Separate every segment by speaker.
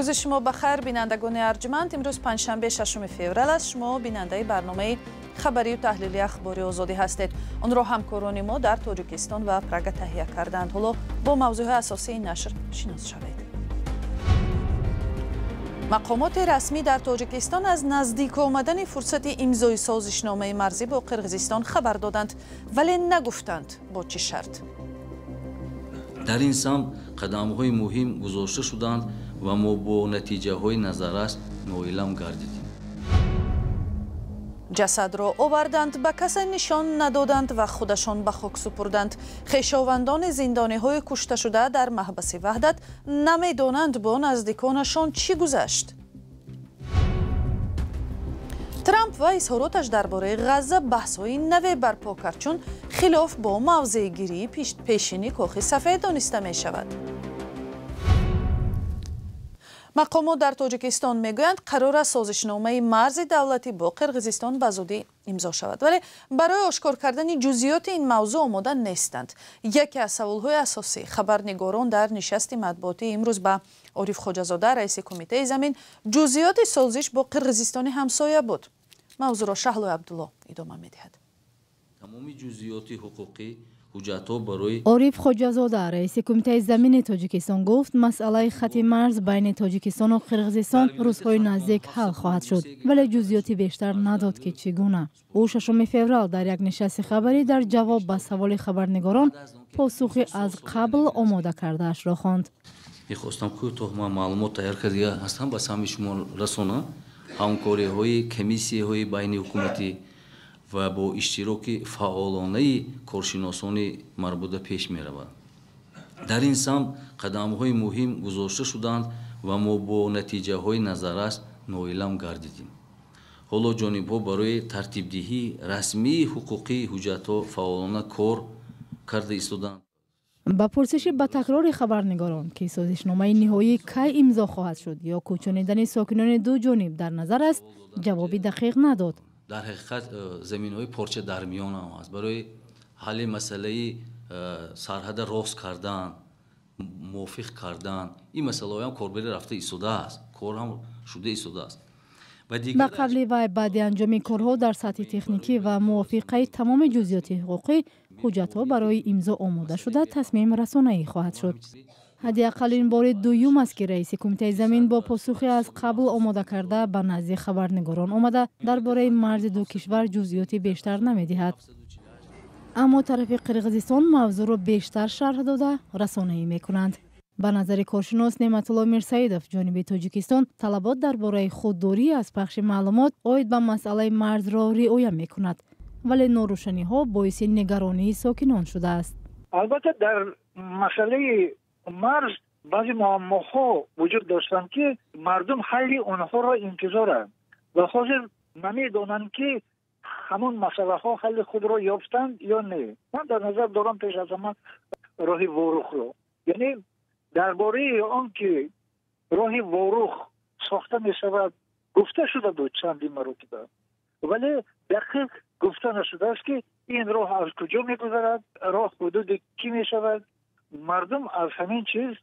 Speaker 1: روز شما بخیر بینندگان ارجمند. امروز پنجشنبه 6 فوریه است. شما بیننده برنامه خبری و تحلیلی اخباری آزادی هستید. آن را همکاران ما در تاجیکستان و پراگ تهیه کردند. حالا با موضوع اساسی این نشر شناس شوید. مقامات رسمی در تاجیکستان از نزدیک آمدن فرصت امضای سازشنامه مرزی با قرقیزستان خبر دادند، ولی نگفتند با چه شرط.
Speaker 2: در این سمت قدم‌های مهم گذاشته شدند و ما با نتیجه‌های نظرش نااعلام گردیدیم.
Speaker 1: جسد را آوردند، به کسی نشان ندادند و خودشان به خاک سپردند. خویشاوندان زندانی‌های کشته شده در محبس وحدت نمی‌دانند با نزدیکانشان چی گذشت. ترامپ و اظهاراتش درباره غزه بحث‌های نوی برپا کرد، چون خلاف با موضع گیری پیشینی کاخ سفید دانسته می‌شود. مقامات در تاجیکستان میگویند قرار است سازشنامه مرز دولتی با قرقیزستان به زودی امضا شود، ولی برای آشکار کردن جزئیات این موضوع آماده نیستند. یکی از سوال‌های اساسی خبرنگاران در نشست مطبوعاتی امروز به عارف خواجه‌زاده رئیس کمیته زمین جزئیات سازش با قرقیزستان همسایه بود. موضوع را شهلا عبدالله ادامه می‌دهد.
Speaker 2: تمام جزئیات حقوقی
Speaker 3: عارف خواجه‌زاده رئیس کمیته زمین تاجیکستان گفت مسئله خط مرز بین تاجیکستان و قرقیزستان روزهای نزدیک حل خواهد شد، ولی جزئیاتی بیشتر نداد که چگونه. او 6 فوریه در یک نشست خبری در جواب به سوال خبرنگاران پاسخی از قبل آماده کرده‌اش را خواند.
Speaker 2: می‌خواستم که تو معلومات تیار کرده هستم با سهم شما رسانه، همکاری‌های کمیسی‌های بین حکومتی و با اشتراک فعالانه کارشناسان مربوطه پیش می رود. در این سمت قدم‌های مهم گذاشته شدند و ما با نتیجه های نظرش نااعلام گردیدیم. حالا جانب‌ها برای ترتیب دهی رسمی حقوقی حجت‌ها فعالانه کار کرده ایستادند.
Speaker 3: با پرسش به تکرار خبرنگاران که سازشنامه نهایی کی امضا خواهد شد یا کوچانیدن ساکنان دو جانب در نظر است، جوابی دقیق نداد.
Speaker 2: در حقیقت زمین‌های پارچه در میان هم است. برای حل مسئله سرحد راست کردن، موافق کردن، این مسئله هم کاربری رفته ایستاده است، کار هم شده ایستاده است.
Speaker 3: با قبل و بعد انجام کارها در سطح تکنیکی و موافقه تمام جزئیات حقوقی، حجت‌ها برای امضا آماده شده تصمیم رسانه‌ای خواهد شد. حداقل این بار دوم است که رئیس کمیته زمین با پاسخی از قبل آماده کرده به نزد خبرنگاران آمده درباره مرز دو کشور جزئیات بیشتر نمی‌دهد. اما طرف قرقیزستان موضوع را بیشتر شرح داده رسانه‌ای می‌کنند. به نظر کارشناس نعمت الله میرسایدوف جانب تاجیکستان طلبات درباره خودداری از پخش معلومات عاید به مسئله مرز را رعایت می‌کند، ولی ناروشنی‌ها باعث نگرانی ساکنان شده است.
Speaker 4: البته در مسئله مرز بعضی معماها وجود داشتند که مردم حل آنها را انتظارند و حاضر نمی‌دانند که همون مسئله ها حل خود را یافتند یا نه. من در نظر دارم پیش از همه راه وارخ را، یعنی درباره آن که راه وارخ ساخته می شود گفته شده بود چندی مرتبه، ولی دقیق گفته نشده است که این راه از کجا می گذرد، راه حدود کی می شود. مردم از همین چیز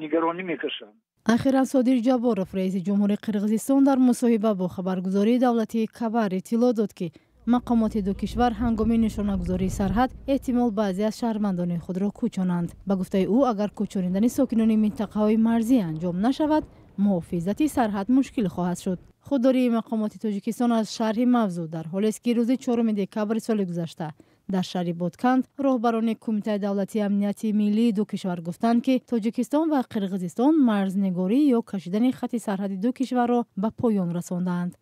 Speaker 4: نگرانی میکشند.
Speaker 3: اخیراً صادر جابارов رئیس جمهور قرقیزستان در مصاحبه با خبرگزاری دولتی کبر اطلاع داد که مقامات دو کشور هنگام نشانه‌گذاری سرحد احتمال بعضی از شهروندان خود را کوچانند. به گفته او اگر کوچانیدن ساکنان منطقه‌های مرزی انجام نشود، محافظت سرحد مشکل خواهد شد. خودداری مقامات تاجیکستان از شرح موضوع در حالی است که روز 4 دکمبر سال گذشته در شهر بادکند راهبران کمیته دولتی امنیت ملی دو کشور گفتند که تاجیکستان و قرقیزستان مرزنگاری یا کشیدن خط سرحدی دو کشور را به پایان رساندند.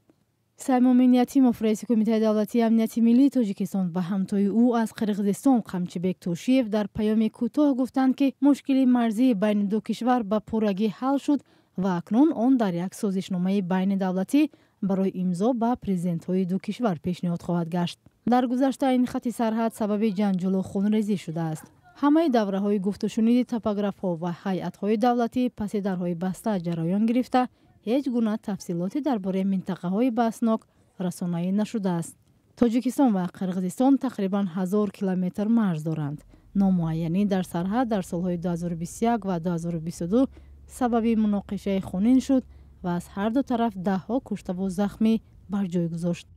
Speaker 3: سیموم نیتیموف رئیس کمیته دولتی امنیت ملی تاجیکستان و همتای او از قرقیزستان قمچیبک توشیف در پیام کوتاه گفتند که مشکل مرزی بین دو کشور به پرگی حل شد و اکنون آن در یک سازشنامه بین دولتی برای امضا به پرزیدنت‌های دو کشور پیشنهاد خواهد گشت. در گذشته این خط سرحد سبب جنجال و خونریزی شده است. همه دوره‌های گفت و شنید توپوگراف‌ها و هیئت‌های دولتی پس درهای بسته جریان گرفته، هیچ گونه تفصیلاتی درباره منطقه‌های بحثناک رسانه‌ای نشده است. تاجیکستان و قرقیزستان تقریباً 1000 کیلومتر مرز دارند. نامعینی در سرحد در سال‌های 2021 و 2022 سبب مناقشه خونین شد و از هر دو طرف ده‌ها کشته و زخمی بر جای گذاشت.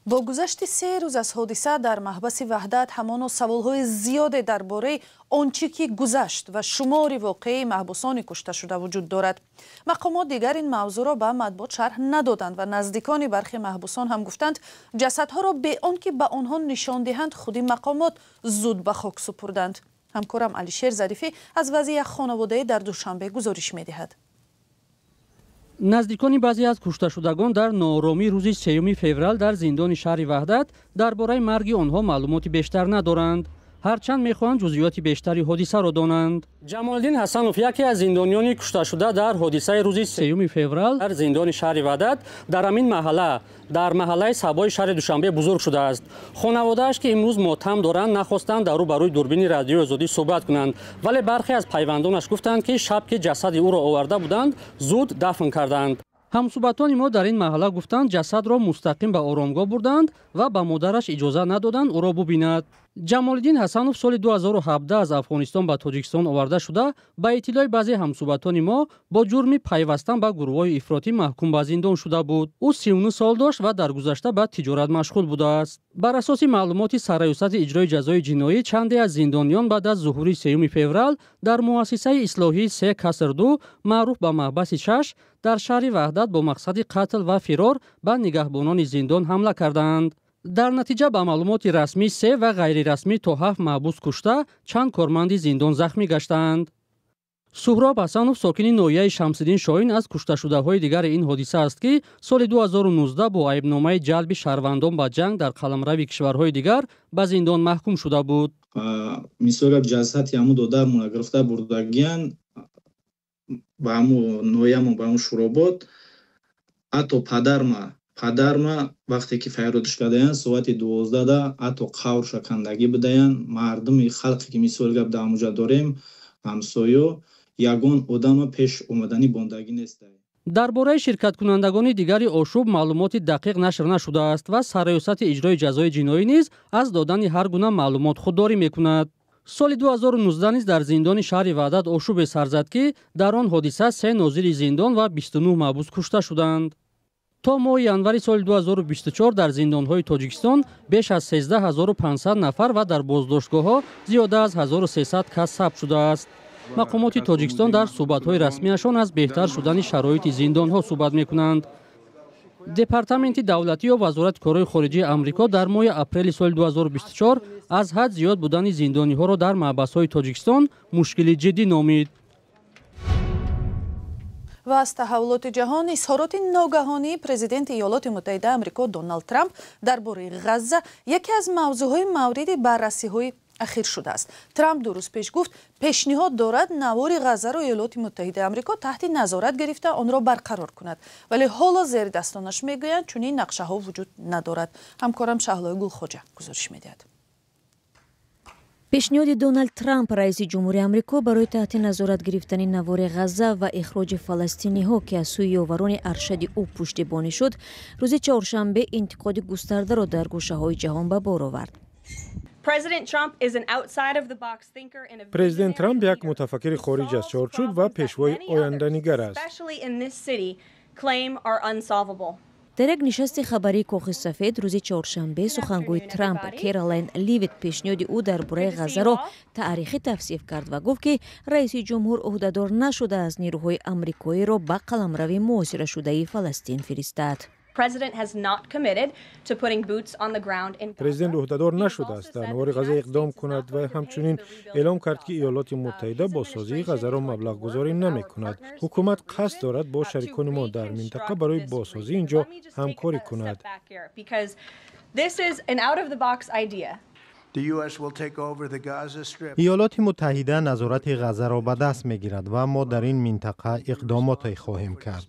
Speaker 1: با گذشت 3 روز از حادثه در محبس وحدت همان سوالهای زیاد درباره آنچه که گذشت و شمار واقعی محبوسان کشته شده وجود دارد. مقامات دیگر این موضوع را به مطبوعات شرح ندادند و نزدیکان برخی محبوسان هم گفتند جسدها را به آنکه به آنها نشان دهند خود مقامات زود به خاک سپردند. همکارم علیشیر ظریفی از وضع خانواده در دوشنبه گزارش می‌دهد.
Speaker 5: نزدیکان بعضی از کشته شدگان در ناآرامی روز 3 فوریه در زندان شهر وحدت درباره مرگ آنها معلوماتی بیشتر ندارند. هرچند میخواهند جزئیات بیشتری حادثه را دانند. جمالالدین حسنوف یکی از زندانیان کشته شده در حادثه روز 3 فوریه در زندان شهر وحدت در همین محله در محله سبای شهر دوشنبه بزرگ شده است. خانواده‌اش که امروز ماتم دارند نخواستند در روبروی دوربین رادیو آزادی صحبت کنند، ولی برخی از پیوندانش گفتند که شب که جسد او را آورده بودند زود دفن کردند. همصحبتان ما در این محله گفتند جسد را مستقیم به آرامگاه بردند و به مادرش اجازه ندادند او را ببیند. جمالالدین حسنوف سال 2017 از افغانستان به تاجیکستان آورده شده به اطلاع بعضی همصحبتان ما با جرم پیوستن به گروه‌های افراطی محکوم به زندان شده بود. او 39 سال داشت و در گذشته به تجارت مشغول بوده است. بر اساس معلومات سرایوسط اجرای جزای جنایی چندی از زندانیان بعد از ظهور 3 فوریه در مؤسسه اصلاحی 3 کسر 2 معروف به محبس 6 در شهر وحدت با مقصد قتل و فرار به نگهبانان زندان حمله کردند. در نتیجه به معلومات رسمی 3 و غیر رسمی تا 7 محبوس کشته چند کارمند زندان زخمی گشتند. سهراب حسنوف ساکن ناحیه شمس‌الدین شاهین از کشته شده‌های دیگر این حادثه است که سال 2019 با عیبنامه جلب شهروندان به جنگ در قلمرو کشورهای دیگر به زندان محکوم شده بود.
Speaker 6: مثلا جسد یامو دادر مون گرفته بردگیان با همو نویامو با همو شروبات حتی پدرما وقتی که فیرودش کردن ساعت 12 دا حتی قور شکندگی بدهن مردم خلقی که مثال گپ در موجه داریم همسایو یگان آدم پیش اومدنی باندگی نیست.
Speaker 5: درباره شرکت کنندگان دیگری آشوب معلومات دقیق نشر نشده است و سرایوسط اجرای جزای جنایی نیز از دادن هر گونه معلومات خودداری میکند. سال 2019 نیز در زندان شهر وحدت آشوب سر زد که در آن حادثه 3 ناظر زندان و 29 محبوس کشته شدند. تا ماه январи سال 2024 در زندان‌های تاجیکستان بیش از 13500 نفر و در بازداشتگاه‌ها زیاده از 1300 کس ثبت شده است. مقامات تاجیکستان در صحبت‌های رسمیشان از بهتر شدن شرایط زندان‌ها صحبت می‌کنند. دپارتمنت دولتی و وزارت کارهای خارجه آمریکا در ماه اپریل سال 2024 از حد زیاد بودن زندانی‌ها را در محبس‌های تاجیکستان مشکل جدی نامید.
Speaker 1: و از تحولات جهان اظهارات ناگهانی پرزیدنت ایالات متحده آمریکا دونالد ترامپ درباره غزه یکی از موضوعهای مورد بررسی‌های اخیر شده است. ترامپ 2 روز پیش گفت پیشنهاد دارد نوار غزه را ایالات متحده آمریکا تحت نظارت گرفته آن را برقرار کند، ولی حالا زیر دستانش میگویند چنین نقشه ها وجود ندارد. همکارم شهلا گلخوجه گزارش میدهد.
Speaker 7: پیشنهاد دونالد ترامپ رئیس جمهوری آمریکا برای تحت نظارت گرفتن نوار غزه و اخراج فلسطینی‌ها که از سوی یاوران ارشد او پشتیبانی شد، روز چهارشنبه انتقاد گسترده را در گوشه‌های جهان به بار آورد.
Speaker 8: پرزیدنت ترامپ یک متفکر خارج از چارچوب و پیشوای آینده‌نگر است.
Speaker 7: در یک نشست خبری کاخ سفید روز چهارشنبه سخنگوی ترامپ کیرالین لیویت پیشنهاد او درباره غزه را تاریخی توصیف کرد و گفت که رئیس جمهور عهدهدار نشده از نیروهای آمریکایی را به قلمرو محاصره شده فلسطین فرستاد.
Speaker 8: پرزیدنت عهدهدار نشده است در نوار غزه اقدام کند و همچنین اعلام کرد که ایالات متحده با سازی غزه را مبلغ گذاری نمی کند. حکومت قصد دارد با شریکان ما در منطقه برای بازسازی اینجا همکاری کند.
Speaker 9: ایالات متحده نظارت غزه را به دست می گیرد و ما در این منطقه اقداماتی خواهیم کرد.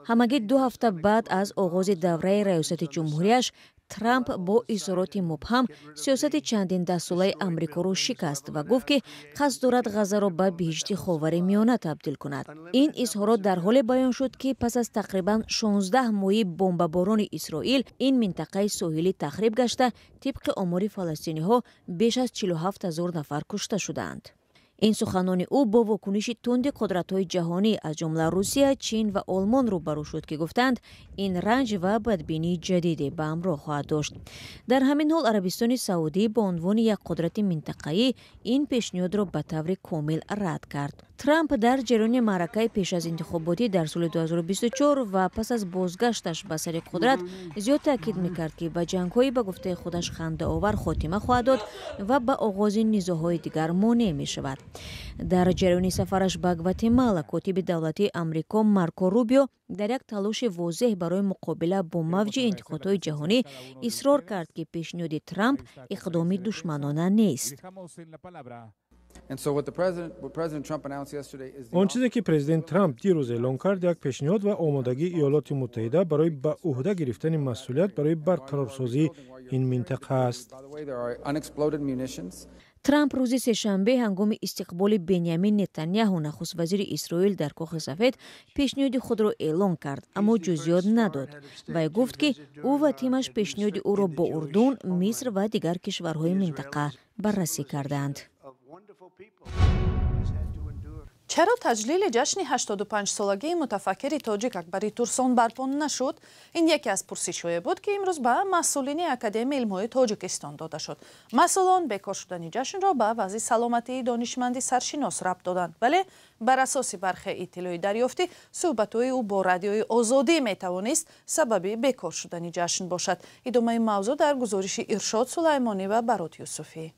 Speaker 7: همگی 2 هفته بعد از آغاز دوره ریاست جمهوریش، ترامپ با اظهارات مبهم سیاست چندین دسته‌ساله آمریکا را شکست و گفت که قصد دارد غزه را به بهشت خاورمیانه تبدیل کند. این اظهارات در حال بیان شد که پس از تقریباً 16 ماه بمباران اسرائیل این منطقه ساحلی تخریب گشته، طبق آمار فلسطینی‌ها بیش از 47000 نفر کشته شدند. این سخنان او با واکنش تند قدرت‌های جهانی از جمله روسیه، چین و آلمان روبرو شد که گفتند این رنج و بدبینی جدیدی به همراه خواهد داشت. در همین حال عربستان سعودی به عنوان یک قدرت منطقه‌ای این پیشنهاد را به طور کامل رد کرد. ترامپ در جریان معرکه پیش از انتخاباتی در سال 2024 و پس از بازگشتش به سر قدرت زیاد تاکید می‌کرد که به جنگ‌های به گفته خودش خنده‌آور خاتمه خواهد داد و به آغاز نزاع‌های دیگر مانع می‌شود. در جریان سفرش به گواتمالا کاتب دولتی آمریکا مارکو روبیو در یک تلاش واضح برای مقابله با موج انتقادهای جهانی اصرار کرد که پیشنهاد ترامپ اقدامی دشمنانه نیست.
Speaker 8: آن چیزی که پرزیدنت ترامپ دیروز اعلام کرد یک پیشنهاد و آمادگی ایالات متحده برای به عهده گرفتن مسئولیت برای برقرارسازی این منطقه است.
Speaker 7: ترامپ روز سه‌شنبه هنگام استقبال بنیامین نتانیاهو نخست وزیر اسرائیل در کاخ سفید پیشنهاد خود را اعلام کرد اما جزئیات نداد و گفت که او و تیمش پیشنهاد او را با اردن، مصر و دیگر کشورهای منطقه بررسی کردند.
Speaker 1: چرا تجلیل جشن 85 سالگی متفکر تاجیک اکبری تورسون برپا نشد؟ این یکی از پرسش‌های بود که امروز به مسئولین اکادمی علم‌های تاجیکستان داده شد. مسئولان بیکار شدن جشن را به وضع سلامتی دانشمند سرشناس ربط دادند، ولی بر اساس برخی اطلاعات دریافتی صحبت‌های او با رادیوی آزادی می‌توانست سبب بیکار شدن جشن باشد. ادامه موضوع در گزارش ارشاد سلیمانی و برات یوسفی.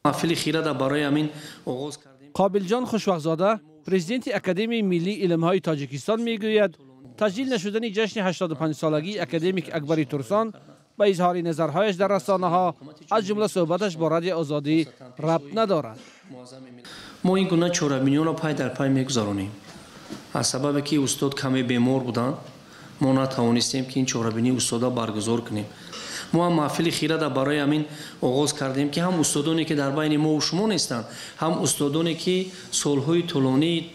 Speaker 10: محفل خیره را برای همین آغاز کردیم.
Speaker 5: قابل جان خوشوقت‌زاده پرزیدنت اکادمی ملی علم‌های تاجیکستان میگوید تجلیل نشدن جشن 85 سالگی اکادمیک اکبری تورسون به اظهار نظرهایش در رسانه‌ها از جمله صحبتش با رادیو آزادی ربط ندارد.
Speaker 10: ما این گونه چهاربینی‌ها را پای در پای می‌گذارانیم. از سبب که استاد کمی بیمار بودند ما نتوانستیم که این چهاربینی استادا برگزار کنیم. ما هم محفل خیره را برای همین آغاز کردیم که هم استادانی که در بین ما و شما نیستند، هم استادانی که سالهای طولانی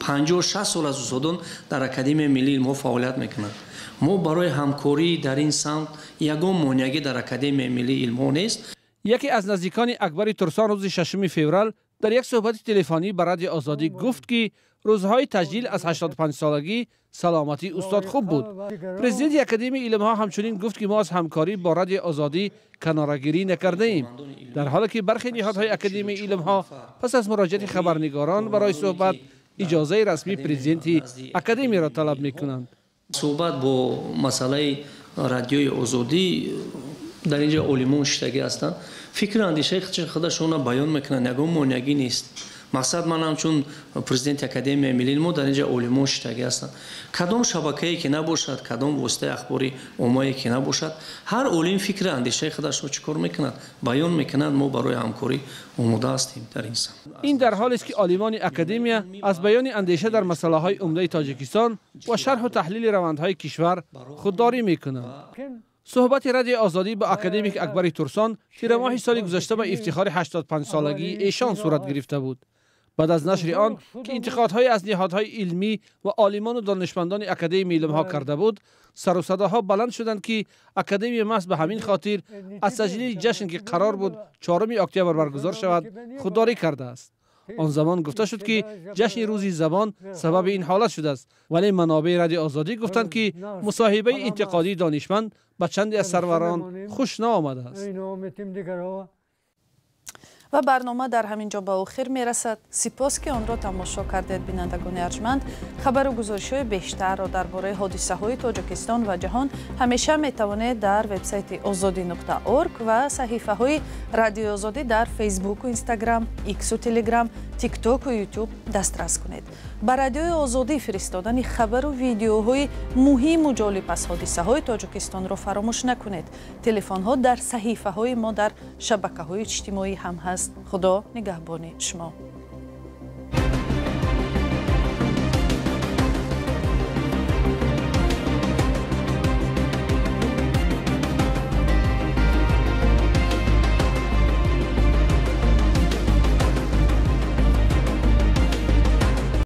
Speaker 10: 50-60 سال از استادان در اکادمی ملی علم‌ها فعالیت میکنند. ما برای همکاری در این سمت یگان مانعی در اکادمی ملی علم‌ها نیست.
Speaker 5: یکی از نزدیکان اکبری تورسون روز 6 فوریه در یک صحبت تلفنی با رادیو آزادی گفت که روزهای تجلیل از 85 سالگی سلامتی استاد خوب بود. پرزیدنت اکادمی علم‌ها همچنین گفت که ما از همکاری با رادیو آزادی کناره‌گیری نکرده ایم، در حالی که برخی نهادهای اکادمی علم‌ها پس از مراجعه خبرنگاران برای صحبت اجازه رسمی پرزیدنت اکادمی را طلب می‌کنند.
Speaker 10: صحبت با مسئله رادیوی آزادی در اینجا علمان شتگی هستند. فکر اندیشه خودشون بیان میکنن، یگان مانعی نیست. مقصد من هم چون پرزیدنت اکادمی ملی علم‌ها در اینجا علمان شتگی هستند. کدام شبکه‌ای که نباشد، کدام واسطه اخباری عمومی که نباشد، هر علم فکر اندیشه خودش رو چیکار میکنند، بیان میکنند. ما برای همکاری آماده هستیم در این سمت.
Speaker 5: این در حالی است که عالمان اکادمی از بیان اندیشه در مسائل عمده تاجیکستان و شرح و تحلیل روندهای کشور خودداری میکنند. صحبت رادیو آزادی با اکادمیک اکبری تورسون تیر ماه سال گذشته به افتخار 85 سالگی ایشان صورت گرفته بود. بعد از نشر آن که انتقادهای از نهادهای علمی و عالمان و دانشمندان اکادمی علم‌ها کرده بود، سر و صداها بلند شدند که اکادمی محض به همین خاطر از تجلیل جشن که قرار بود 4 اکتبر برگزار شود خودداری کرده است. آن زمان گفته شد که جشن روزی زبان سبب این حالت شده است، ولی منابع رادیو آزادی گفتند که مصاحبه انتقادی دانشمند به چندی از سروران خوش نآمده است.
Speaker 1: و برنامه در همین جا به آخر میرسد. سپاس که آن را تماشا کردید. بینندگان ارجمند، خبر و گزارش‌های بیشتر را درباره حادثه‌های تاجیکستان و جهان همیشه میتوانید در وبسایت azadi.org و صحیفه‌های رادیو آزادی در فیسبوک و اینستاگرام، ایکس و تلگرام، تیک تاک و یوتیوب دسترس کنید. با رادیو آزادی فرستادن خبر و ویدیوهای مهم و جالب از حادثه‌های تاجیکستان را فراموش نکنید. تلفن‌ها در صحیفه‌های ما در شبکه‌های اجتماعی هم هست. خدا نگهبان شما.